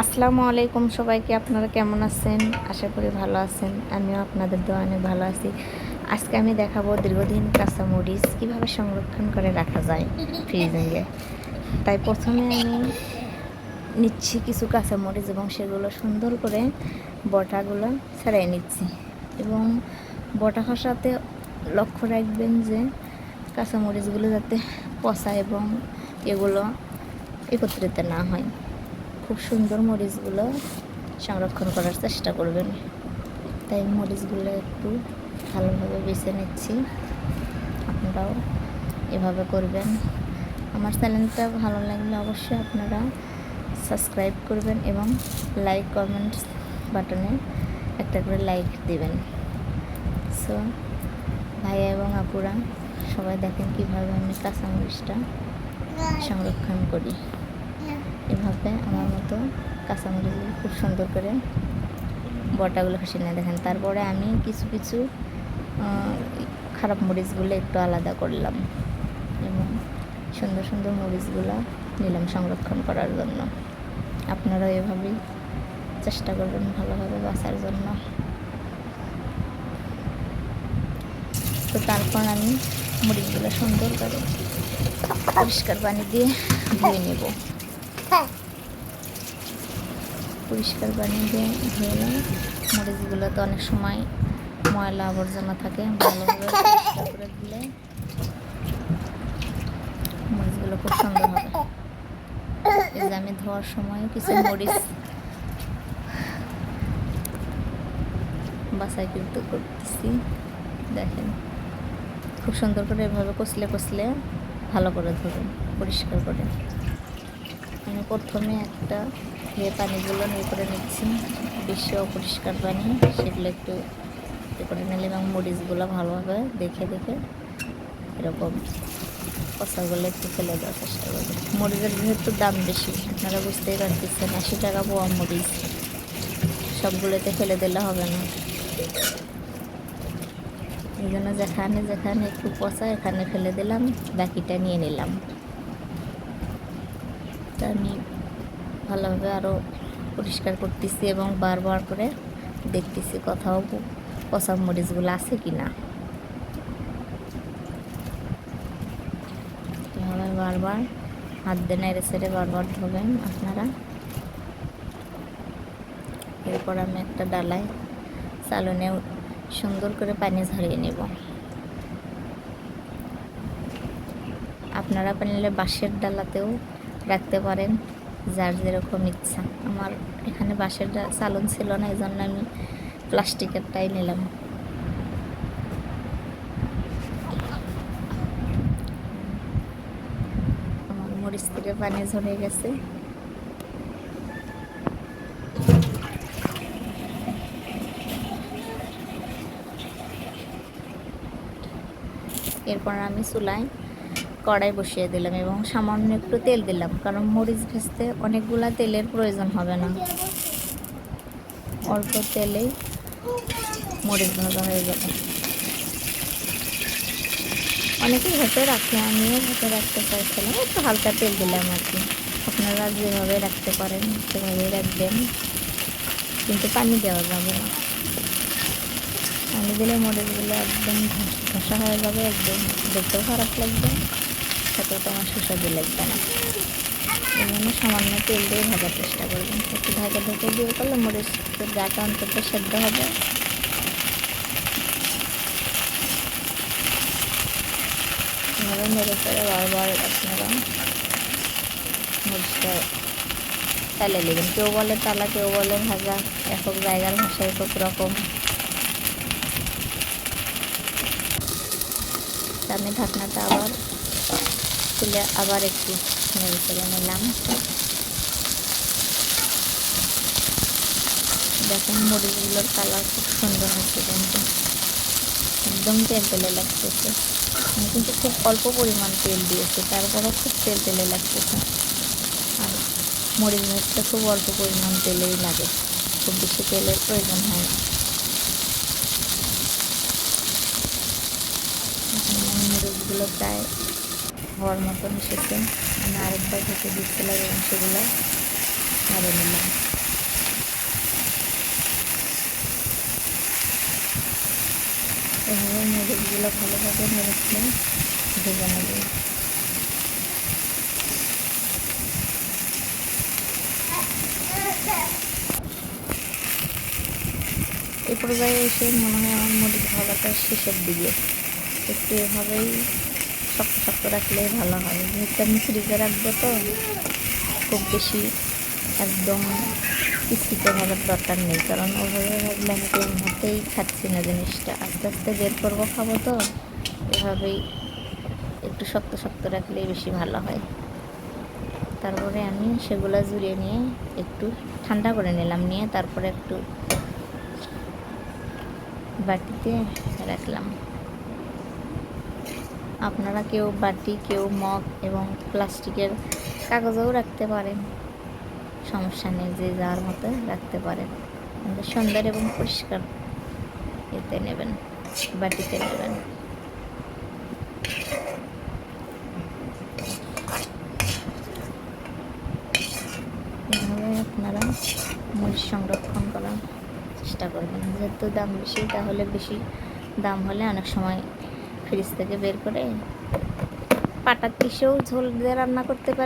আসসালামু আলাইকুম সবাইকে। আপনারা কেমন আছেন? আশা করি ভালো আছেন। আমিও আপনাদের দোয়া অনেক ভালো আছি। আজকে আমি দেখাবো দীর্ঘদিন কাঁচামরিচ কীভাবে সংরক্ষণ করে রাখা যায় ফ্রিজিংয়ে। তাই প্রথমে আমি নিচ্ছি কিছু কাঁচামরিচ এবং সেগুলো সুন্দর করে বটাগুলো ছাড়িয়ে নিচ্ছি। এবং বটা খসাতে লক্ষ্য রাখবেন যে কাঁচামরিচগুলো যাতে পচা এবং এগুলো একত্রিত না হয়। খুব সুন্দর মরিচগুলো সংরক্ষণ করার চেষ্টা করবেন। তাই মরিচগুলো একটু ভালোভাবে বেছে নিচ্ছি, আপনারাও এভাবে করবেন। আমার চ্যানেলটা ভালো লাগলে অবশ্যই আপনারা সাবস্ক্রাইব করবেন এবং লাইক কমেন্টস বাটনে একটা করে লাইক দিবেন। সো ভাইয়া এবং আপুরা সবাই দেখেন কীভাবে আমি কাঁচামরিচটা সংরক্ষণ করি। এভাবে আমার মতো কাঁচামরিচগুলো খুব সুন্দর করে বটাগুলো খসে নিয়ে দেখেন। তারপরে আমি কিছু কিছু খারাপ মরিচগুলো একটু আলাদা করলাম এবং সুন্দর সুন্দর মরিচগুলো নিলাম সংরক্ষণ করার জন্য। আপনারা এভাবেই চেষ্টা করবেন ভালোভাবে বাছার জন্য। তো তারপর আমি মরিচগুলো সুন্দর করে পরিষ্কার পানি দিয়ে ধুয়ে নেব। পরিষ্কার পানি দিয়ে ধুয়ে মরিচগুলো তো অনেক সময় ময়লা আবর্জনা থাকে, ভালোভাবে পরিষ্কার করে দিলে মরিচগুলো খুব সুন্দর হবে। এই যে আমি ধোয়ার সময় কিছু মরিচ বাছাই কিন্তু করতেছি, দেখেন খুব সুন্দর করে এভাবে কষলে কষলে ভালো করে ধরুন পরিষ্কার করে। আমি প্রথমে একটা পানিগুলো নিয়ে করে নিচ্ছি, বেশি অপরিষ্কার পানি, সেগুলো একটু করে নিলে এবং মরিচগুলো ভালোভাবে দেখে দেখে এরকম কষাগুলো একটু ফেলে দেওয়ার চেষ্টা করবেন। মরিচের যেহেতু দাম বেশি, আপনারা বুঝতেই পারতেছেন, 80 টাকা পোয়া মরিচ, সবগুলোতে ফেলে দিলে হবে না। এই জন্য যেখানে যেখানে একটু পচা এখানে ফেলে দিলাম, বাকিটা নিয়ে নিলাম। তা আমি ভালোভাবে আরও পরিষ্কার করতেছি এবং বারবার করে দেখতেছি কোথাও পচা মরিচগুলো আছে কি না। এভাবে বারবার হাত দিয়ে নেড়ে ছেড়ে বারবার ধোবেন আপনারা। এরপর আমি একটা ডালায় চালনে সুন্দর করে পানি ঝরিয়ে নেব। আপনারা পানিলে বাঁশের ডালাতেও রাখতে পারেন, যার যেরকম ইচ্ছা। আমার এখানে বাঁশের চালন ছিল না, এই জন্য আমি প্লাস্টিকেরটাই নিলাম। আমার মরিচ থেকে পানি ঝরে গেছে। এরপর আমি চুলায় কড়াই বসিয়ে দিলাম এবং সামান্য একটু তেল দিলাম, কারণ মরিচ ভেজতে অনেকগুলা তেলের প্রয়োজন হবে না, অল্প তেলেই মরিচ ভাজা হয়ে যাবে। অনেকেই ভাতে রাখে, আমিও ভাতে রাখতে চাইছিলাম, একটু হালকা তেল দিলাম আর কি। আপনারা যেভাবে রাখতে পারেন সেভাবেই রাখবেন, কিন্তু পানি দেওয়া যাবে না। পানি দিলে মরিচগুলো একদম ঘষা হয়ে যাবে, একদম দেখতেও খারাপ লাগবে, সাথে তোমার সুস্বাদু লাগবে না। এই জন্য সামান্য তেল দিয়ে ভাজার চেষ্টা করবেন। একটু ঢাকা ঢেকে দিয়ে করলে মরিচের গাটা অন্তত সেদ্ধ হবে। এভাবে নেড়ে চেড়ে বারবার আপনারা মরিচটা তেলে নেবেন। কেউ বলে তালা, কেউ বলে ভাজা, একক জায়গার ভাষা একক রকম। আমি ঢাকনাটা আবার তুলে আবার একটু নেড়ে চেড়ে নিলাম। দেখুন মরিচগুলোর কালার খুব সুন্দর হচ্ছে, কিন্তু একদম তেল তেলে লাগতেছে। আমি কিন্তু খুব অল্প পরিমাণ তেল দিয়েছি, তারপরেও খুব তেল তেলে লাগতেছে। আর মরিচ ভাজতে খুব অল্প পরিমাণ তেলেই লাগে, খুব বেশি তেলের প্রয়োজন হয় না। মরিচগুলো প্রায় হওয়ার মতন এসেছে। আমি আরেকবার ঢেকে দিচ্ছিলাম এবং সেগুলো নাড়ে নিলাম। এভাবে মরিচগুলো ভালোভাবে নেড়ে ভেজে নেব। এই পর্যায়ে এসে মনে হয় আমার মরিচ ভাজাটা শেষের দিকে। একটু এভাবেই শক্ত শক্ত রাখলেই ভালো হয়, যেহেতু আমি ফ্রিজে রাখবো তো খুব বেশি একদম কিস্তিতে ভাজার দরকার নেই, কারণ ওভাবে ভাজলে আমি তো এই মুহূর্তেই খাচ্ছি না জিনিসটা, আস্তে আস্তে বের করবো খাবো তো। এভাবেই একটু শক্ত শক্ত রাখলেই বেশি ভালো হয়। তারপরে আমি সেগুলো জুড়িয়ে নিয়ে একটু ঠান্ডা করে নিলাম, নিয়ে তারপরে একটু বাটিতে রাখলাম। আপনারা কেউ বাটি, কেউ মগ এবং প্লাস্টিকের কাগজেও রাখতে পারেন, সমস্যা নেই, যে যার মতো রাখতে পারেন। কিন্তু সুন্দর এবং পরিষ্কার এতে নেবেন, বাটিতে নেবেন। এভাবে আপনারা মরিচ সংরক্ষণ করার চেষ্টা করবেন। যেহেতু দাম বেশি, তাহলে বেশি দাম হলে অনেক সময় ফ্রিজ থেকে বের করে পাটার পিসেও ঝোল দিয়ে রান্না করতে পারবেন।